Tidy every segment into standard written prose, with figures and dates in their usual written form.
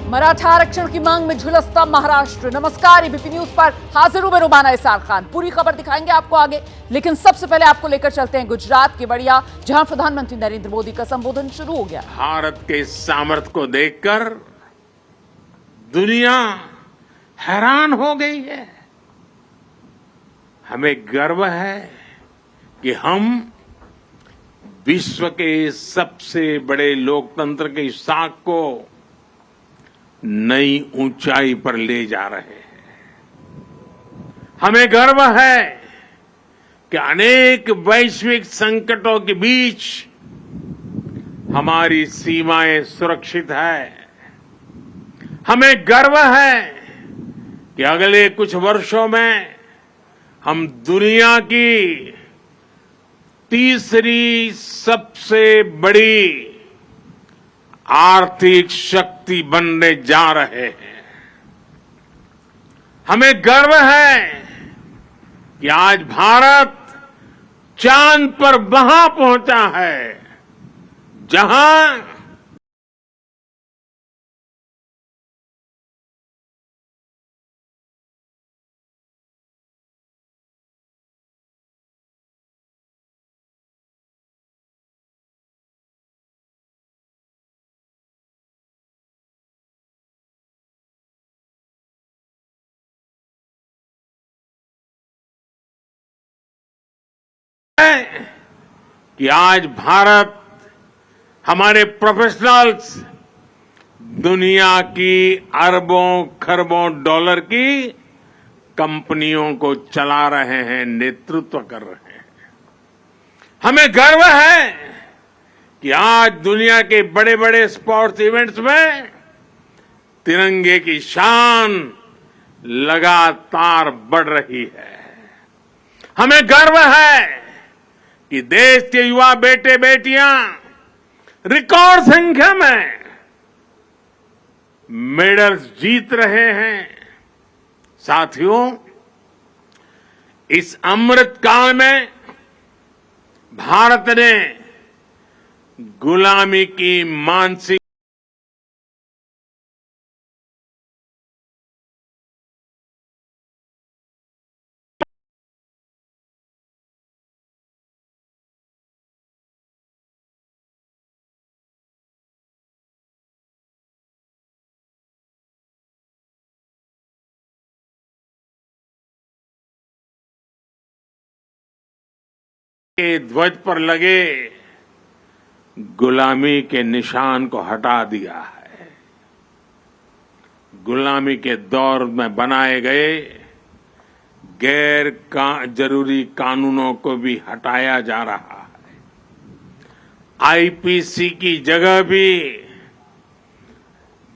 मराठा आरक्षण की मांग में झुलसता महाराष्ट्र। नमस्कार, एबीपी न्यूज पर हाजिर हूं मैं रुबाना इसार खान। पूरी खबर दिखाएंगे आपको आगे, लेकिन सबसे पहले आपको लेकर चलते हैं गुजरात केवड़िया, जहां प्रधानमंत्री नरेंद्र मोदी का संबोधन शुरू हो गया। भारत के सामर्थ्य को देखकर दुनिया हैरान हो गई है। हमें गर्व है कि हम विश्व के सबसे बड़े लोकतंत्र की साख को नई ऊंचाई पर ले जा रहे हैं। हमें गर्व है कि अनेक वैश्विक संकटों के बीच हमारी सीमाएं सुरक्षित है। हमें गर्व है कि अगले कुछ वर्षों में हम दुनिया की तीसरी सबसे बड़ी आर्थिक शक्ति बनने जा रहे हैं। हमें गर्व है कि आज भारत चांद पर वहां पहुंचा है जहां कि आज भारत हमारे प्रोफेशनल्स दुनिया की अरबों खरबों डॉलर की कंपनियों को चला रहे हैं, नेतृत्व कर रहे हैं। हमें गर्व है कि आज दुनिया के बड़े बड़े स्पोर्ट्स इवेंट्स में तिरंगे की शान लगातार बढ़ रही है। हमें गर्व है कि देश के युवा बेटे बेटियां रिकॉर्ड संख्या में मेडल्स जीत रहे हैं। साथियों, इस अमृत काल में भारत ने गुलामी की मानसिक के ध्वज पर लगे गुलामी के निशान को हटा दिया है। गुलामी के दौर में बनाए गए जरूरी कानूनों को भी हटाया जा रहा है। आईपीसी की जगह भी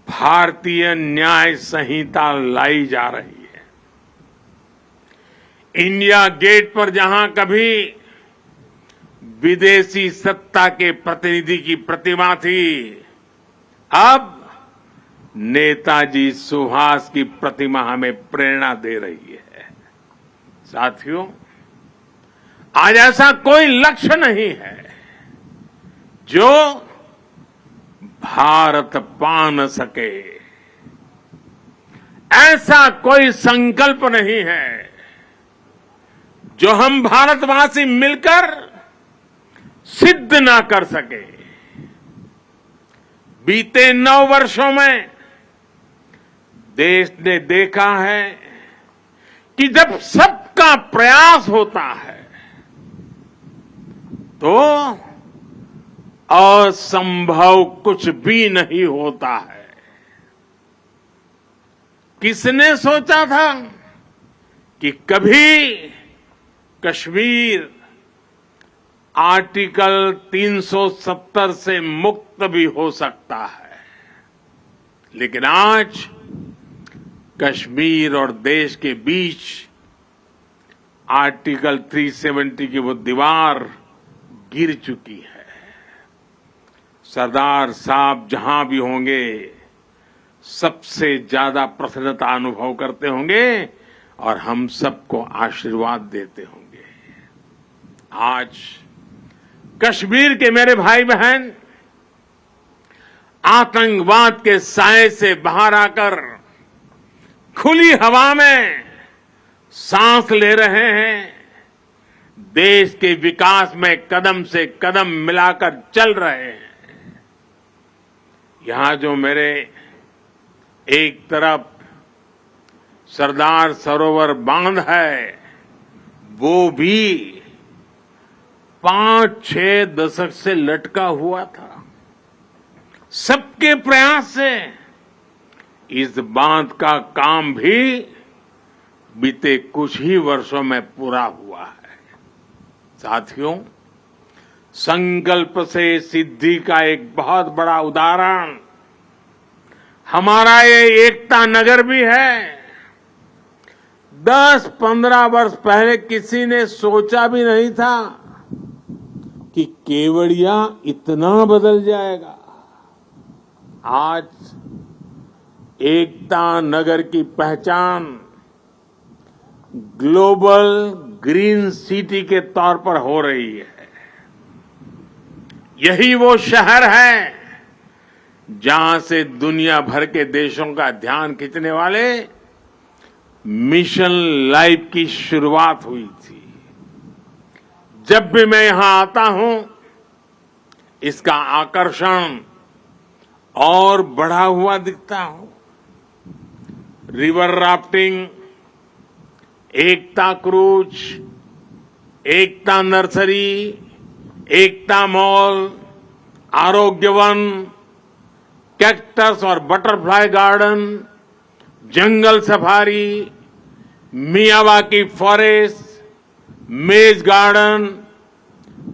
भारतीय न्याय संहिता लाई जा रही है। इंडिया गेट पर जहां कभी विदेशी सत्ता के प्रतिनिधि की प्रतिमा थी, अब नेताजी सुभाष की प्रतिमा हमें प्रेरणा दे रही है। साथियों, आज ऐसा कोई लक्ष्य नहीं है जो भारत पा न सके, ऐसा कोई संकल्प नहीं है जो हम भारतवासी मिलकर सिद्ध ना कर सके। बीते 9 वर्षों में देश ने देखा है कि जब सबका प्रयास होता है तो असंभव कुछ भी नहीं होता है। किसने सोचा था कि कभी कश्मीर आर्टिकल 370 से मुक्त भी हो सकता है, लेकिन आज कश्मीर और देश के बीच आर्टिकल 370 की वो दीवार गिर चुकी है। सरदार साहब जहां भी होंगे सबसे ज्यादा प्रसन्नता अनुभव करते होंगे और हम सबको आशीर्वाद देते होंगे। आज कश्मीर के मेरे भाई बहन आतंकवाद के साए से बाहर आकर खुली हवा में सांस ले रहे हैं, देश के विकास में कदम से कदम मिलाकर चल रहे हैं। यहां जो मेरे एक तरफ सरदार सरोवर बांध है, वो भी 5-6 दशक से लटका हुआ था। सबके प्रयास से इस बांध का काम भी बीते कुछ ही वर्षों में पूरा हुआ है। साथियों, संकल्प से सिद्धि का एक बहुत बड़ा उदाहरण हमारा ये एकता नगर भी है। 10-15 वर्ष पहले किसी ने सोचा भी नहीं था कि केवड़िया इतना बदल जाएगा। आज एकता नगर की पहचान ग्लोबल ग्रीन सिटी के तौर पर हो रही है। यही वो शहर है जहां से दुनिया भर के देशों का ध्यान खींचने वाले मिशन लाइफ की शुरुआत हुई थी। जब भी मैं यहां आता हूं, इसका आकर्षण और बढ़ा हुआ दिखता हूं। रिवर राफ्टिंग, एकता क्रूज, एकता नर्सरी, एकता मॉल, आरोग्य वन, कैक्टस और बटरफ्लाई गार्डन, जंगल सफारी, मियावाकी फॉरेस्ट, मेज गार्डन,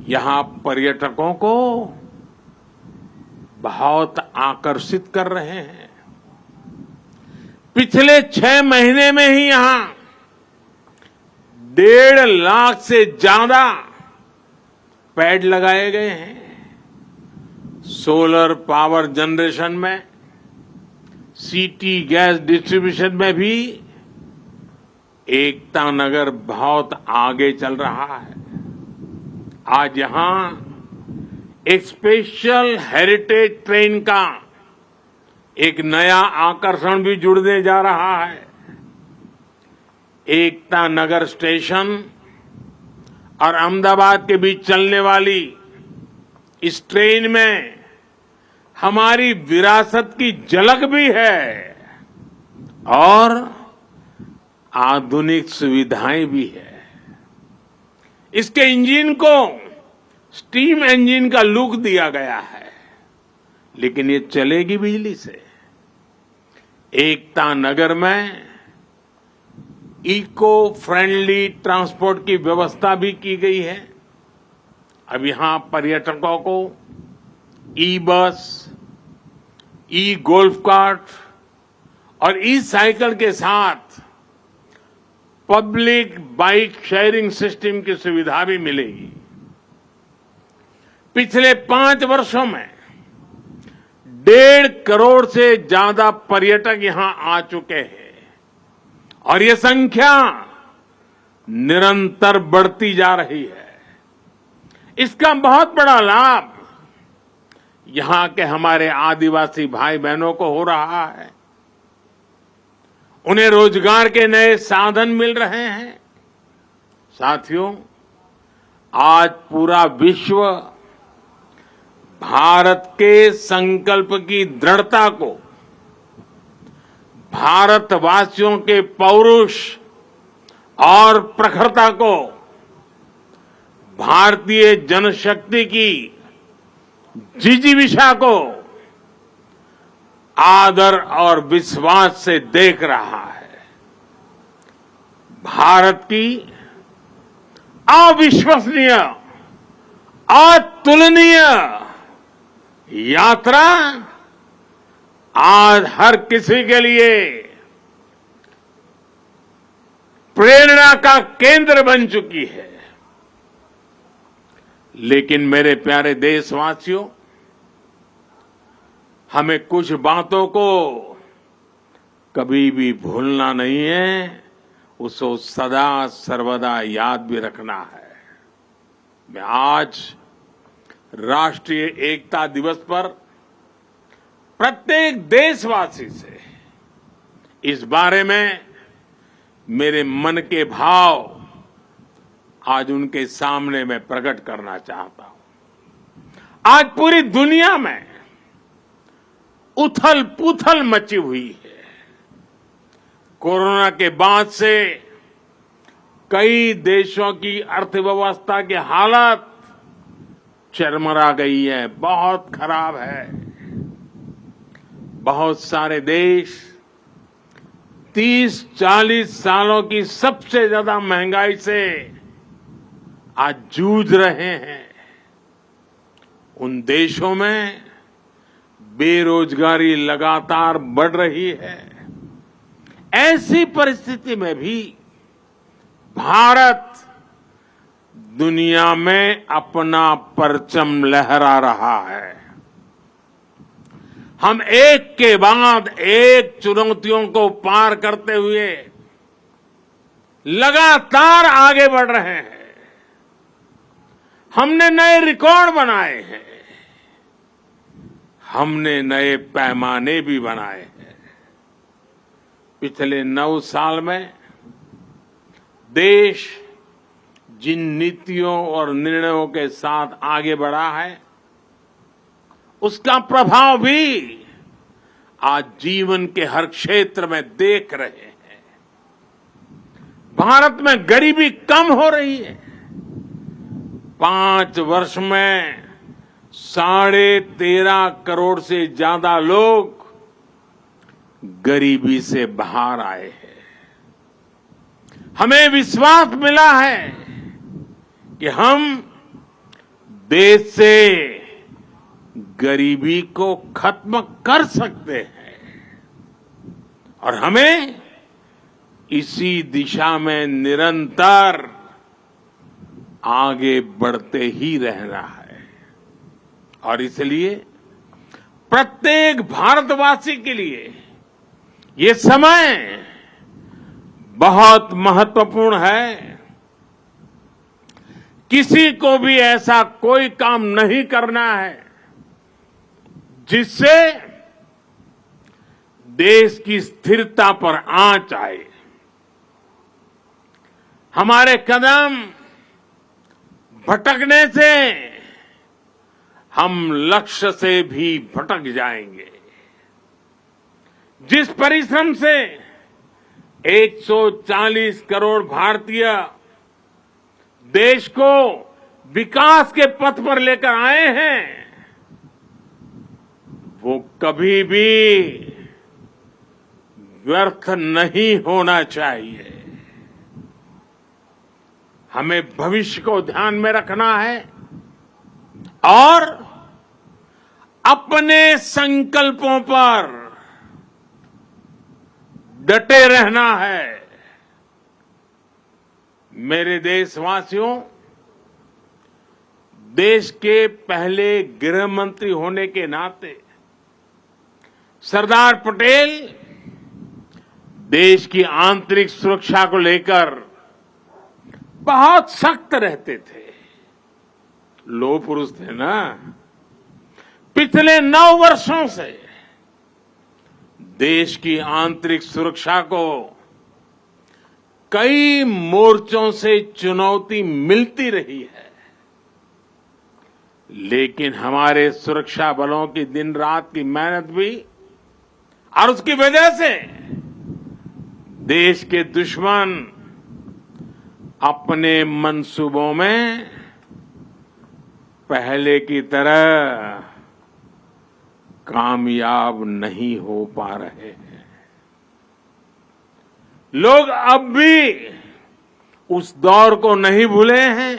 यहां पर्यटकों को बहुत आकर्षित कर रहे हैं। पिछले 6 महीने में ही यहां 1.5 लाख से ज्यादा पेड़ लगाए गए हैं। सोलर पावर जनरेशन में, सिटी गैस डिस्ट्रीब्यूशन में भी एकता नगर बहुत आगे चल रहा है। आज यहां एक स्पेशल हेरिटेज ट्रेन का एक नया आकर्षण भी जुड़ने जा रहा है। एकता नगर स्टेशन और अहमदाबाद के बीच चलने वाली इस ट्रेन में हमारी विरासत की झलक भी है और आधुनिक सुविधाएं भी है। इसके इंजन को स्टीम इंजन का लुक दिया गया है, लेकिन ये चलेगी बिजली से। एकता नगर में इको फ्रेंडली ट्रांसपोर्ट की व्यवस्था भी की गई है। अब यहां पर्यटकों को ई बस, ई गोल्फ कार्ट और ई साइकिल के साथ पब्लिक बाइक शेयरिंग सिस्टम की सुविधा भी मिलेगी। पिछले 5 वर्षों में 1.5 करोड़ से ज्यादा पर्यटक यहां आ चुके हैं और ये संख्या निरंतर बढ़ती जा रही है। इसका बहुत बड़ा लाभ यहां के हमारे आदिवासी भाई बहनों को हो रहा है। उन्हें रोजगार के नए साधन मिल रहे हैं। साथियों, आज पूरा विश्व भारत के संकल्प की दृढ़ता को, भारतवासियों के पौरुष और प्रखरता को, भारतीय जनशक्ति की जिजीविषा को आदर और विश्वास से देख रहा है। भारत की अविश्वसनीय, अतुलनीय यात्रा आज हर किसी के लिए प्रेरणा का केंद्र बन चुकी है। लेकिन मेरे प्यारे देशवासियों, हमें कुछ बातों को कभी भी भूलना नहीं है, उसको सदा सर्वदा याद भी रखना है। मैं आज राष्ट्रीय एकता दिवस पर प्रत्येक देशवासी से इस बारे में मेरे मन के भाव आज उनके सामने मैं प्रकट करना चाहता हूं। आज पूरी दुनिया में उथल पुथल मची हुई है। कोरोना के बाद से कई देशों की अर्थव्यवस्था की हालत चरमरा गई है, बहुत खराब है। बहुत सारे देश 30-40 सालों की सबसे ज्यादा महंगाई से आज जूझ रहे हैं। उन देशों में बेरोजगारी लगातार बढ़ रही है। ऐसी परिस्थिति में भी भारत दुनिया में अपना परचम लहरा रहा है। हम एक के बाद एक चुनौतियों को पार करते हुए लगातार आगे बढ़ रहे हैं। हमने नए रिकॉर्ड बनाए हैं। हमने नए पैमाने भी बनाए हैं। पिछले 9 साल में देश जिन नीतियों और निर्णयों के साथ आगे बढ़ा है, उसका प्रभाव भी आज जीवन के हर क्षेत्र में देख रहे हैं। भारत में गरीबी कम हो रही है। 5 वर्ष में 13.5 करोड़ से ज्यादा लोग गरीबी से बाहर आए हैं। हमें विश्वास मिला है कि हम देश से गरीबी को खत्म कर सकते हैं और हमें इसी दिशा में निरंतर आगे बढ़ते ही रहना है। और इसलिए प्रत्येक भारतवासी के लिए ये समय बहुत महत्वपूर्ण है। किसी को भी ऐसा कोई काम नहीं करना है जिससे देश की स्थिरता पर आंच आए। हमारे कदम भटकने से हम लक्ष्य से भी भटक जाएंगे। जिस परिश्रम से 140 करोड़ भारतीय देश को विकास के पथ पर लेकर आए हैं, वो कभी भी व्यर्थ नहीं होना चाहिए। हमें भविष्य को ध्यान में रखना है और अपने संकल्पों पर डटे रहना है। मेरे देशवासियों, देश के पहले गृह मंत्री होने के नाते सरदार पटेल देश की आंतरिक सुरक्षा को लेकर बहुत सख्त रहते थे। लोह पुरुष थे ना। पिछले 9 वर्षों से देश की आंतरिक सुरक्षा को कई मोर्चों से चुनौती मिलती रही है, लेकिन हमारे सुरक्षा बलों की दिन रात की मेहनत भी और उसकी वजह से देश के दुश्मन अपने मंसूबों में पहले की तरह कामयाब नहीं हो पा रहे हैं। लोग अब भी उस दौर को नहीं भूले हैं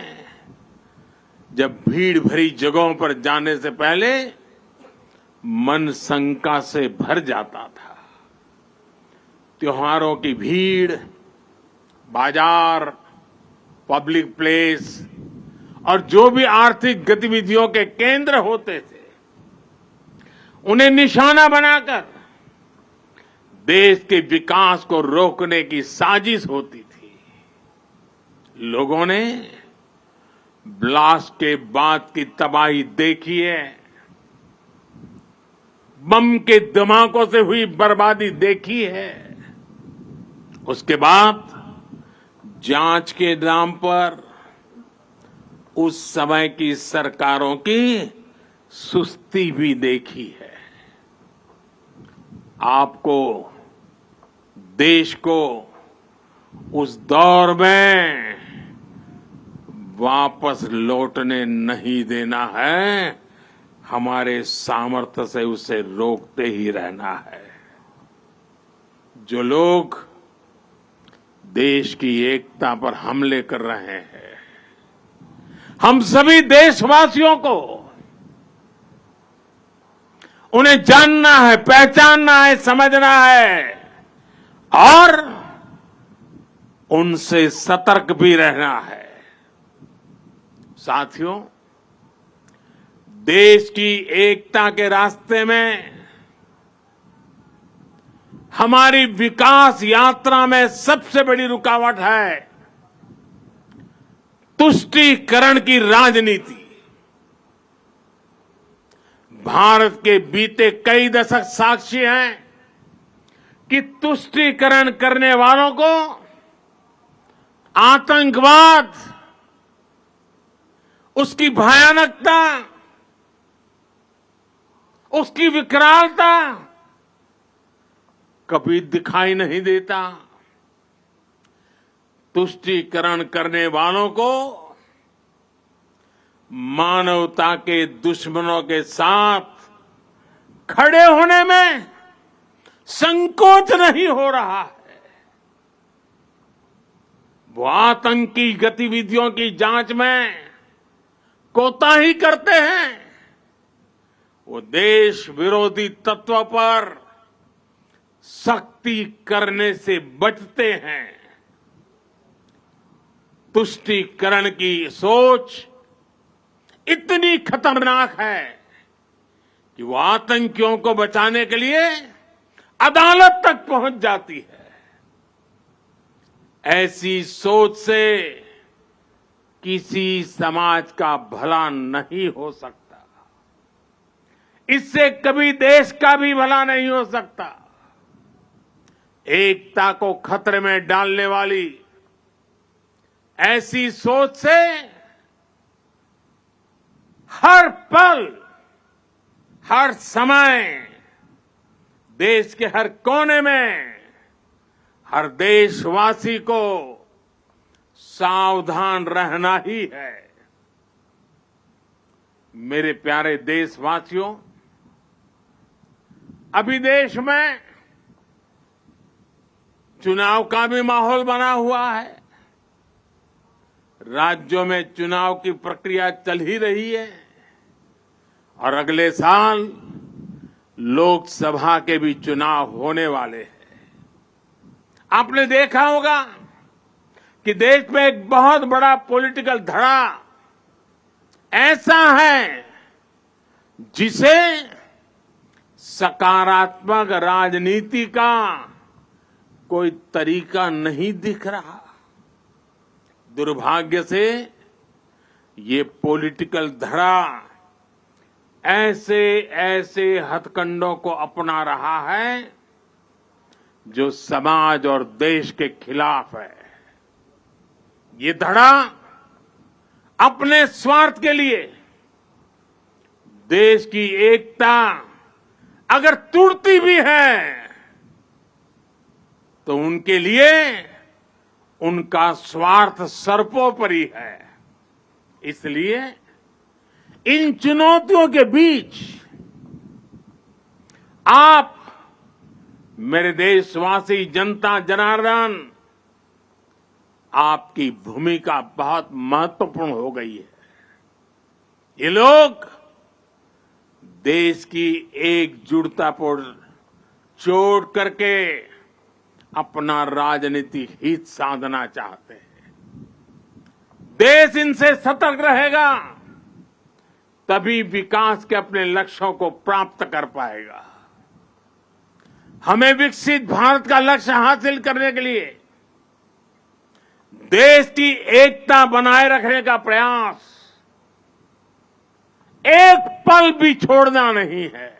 जब भीड़ भरी जगहों पर जाने से पहले मन शंका से भर जाता था। त्योहारों की भीड़, बाजार, पब्लिक प्लेस और जो भी आर्थिक गतिविधियों के केंद्र होते थे, उन्हें निशाना बनाकर देश के विकास को रोकने की साजिश होती थी। लोगों ने ब्लास्ट के बाद की तबाही देखी है। बम के धमाकों से हुई बर्बादी देखी है। उसके बाद जांच के नाम पर उस समय की सरकारों की सुस्ती भी देखी है। आपको, देश को उस दौर में वापस लौटने नहीं देना है, हमारे सामर्थ्य से उसे रोकते ही रहना है। जो लोग देश की एकता पर हमले कर रहे हैं, हम सभी देशवासियों को उन्हें जानना है, पहचानना है, समझना है और उनसे सतर्क भी रहना है। साथियों, देश की एकता के रास्ते में हमारी विकास यात्रा में सबसे बड़ी रुकावट है तुष्टीकरण की राजनीति। भारत के बीते कई दशक साक्षी हैं कि तुष्टीकरण करने वालों को आतंकवाद, उसकी भयानकता, उसकी विकरालता कभी दिखाई नहीं देता। तुष्टीकरण करने वालों को मानवता के दुश्मनों के साथ खड़े होने में संकोच नहीं हो रहा है। वो आतंकी गतिविधियों की जांच में कोताही करते हैं, वो देश विरोधी तत्व पर सख्ती करने से बचते हैं। तुष्टीकरण की सोच इतनी खतरनाक है कि वो आतंकियों को बचाने के लिए अदालत तक पहुंच जाती है। ऐसी सोच से किसी समाज का भला नहीं हो सकता, इससे कभी देश का भी भला नहीं हो सकता। एकता को खतरे में डालने वाली ऐसी सोच से हर पल, हर समय देश के हर कोने में हर देशवासी को सावधान रहना ही है। मेरे प्यारे देशवासियों, अभी देश में चुनाव का भी माहौल बना हुआ है। राज्यों में चुनाव की प्रक्रिया चल ही रही है और अगले साल लोकसभा के भी चुनाव होने वाले हैं। आपने देखा होगा कि देश में एक बहुत बड़ा पॉलिटिकल धड़ा ऐसा है जिसे सकारात्मक राजनीति का कोई तरीका नहीं दिख रहा। दुर्भाग्य से ये पॉलिटिकल धड़ा ऐसे ऐसे हथकंडों को अपना रहा है जो समाज और देश के खिलाफ है। ये धड़ा अपने स्वार्थ के लिए देश की एकता अगर टूटती भी है तो उनके लिए उनका स्वार्थ सर्वोपरि है। इसलिए इन चुनौतियों के बीच आप, मेरे देशवासी, जनता जनार्दन, आपकी भूमिका बहुत महत्वपूर्ण हो गई है। ये लोग देश की एकजुटता पर चोट करके अपना राजनीतिक हित साधना चाहते हैं। देश इनसे सतर्क रहेगा तभी विकास के अपने लक्ष्यों को प्राप्त कर पाएगा। हमें विकसित भारत का लक्ष्य हासिल करने के लिए देश की एकता बनाए रखने का प्रयास एक पल भी छोड़ना नहीं है।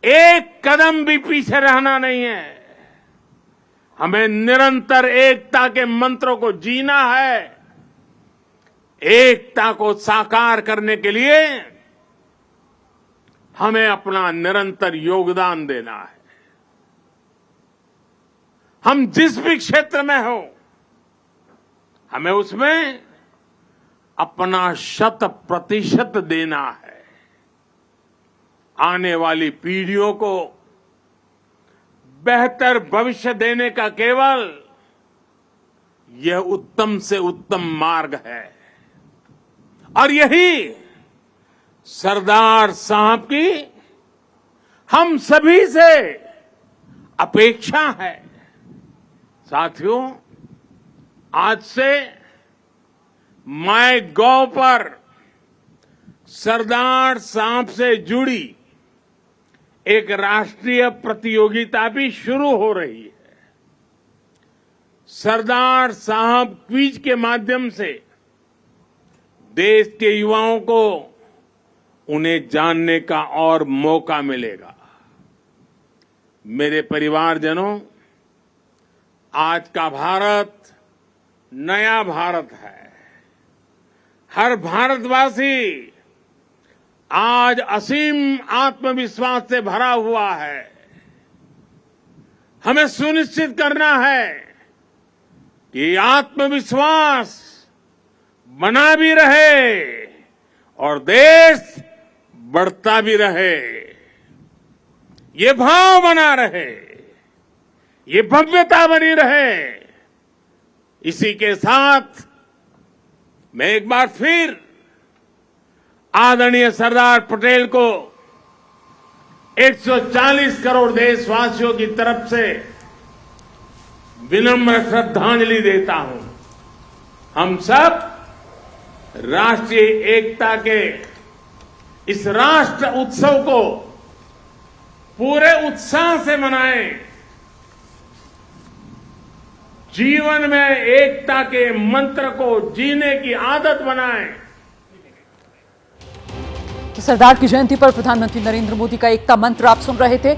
एक कदम भी पीछे रहना नहीं है। हमें निरंतर एकता के मंत्रों को जीना है। एकता को साकार करने के लिए हमें अपना निरंतर योगदान देना है। हम जिस भी क्षेत्र में हो, हमें उसमें अपना 100% देना है। आने वाली पीढ़ियों को बेहतर भविष्य देने का केवल यह उत्तम से उत्तम मार्ग है और यही सरदार साहब की हम सभी से अपेक्षा है। साथियों, आज से MyGov पर सरदार साहब से जुड़ी एक राष्ट्रीय प्रतियोगिता भी शुरू हो रही है। सरदार साहब क्विज के माध्यम से देश के युवाओं को उन्हें जानने का और मौका मिलेगा। मेरे परिवारजनों, आज का भारत नया भारत है। हर भारतवासी आज असीम आत्मविश्वास से भरा हुआ है। हमें सुनिश्चित करना है कि आत्मविश्वास बना भी रहे और देश बढ़ता भी रहे। ये भाव बना रहे, ये भव्यता बनी रहे। इसी के साथ मैं एक बार फिर आदरणीय सरदार पटेल को 140 करोड़ देशवासियों की तरफ से विनम्र श्रद्धांजलि देता हूं। हम सब राष्ट्रीय एकता के इस राष्ट्र उत्सव को पूरे उत्साह से मनाएं। जीवन में एकता के मंत्र को जीने की आदत बनाएं। तो सरदार की जयंती पर प्रधानमंत्री नरेंद्र मोदी का एकता मंत्र आप सुन रहे थे।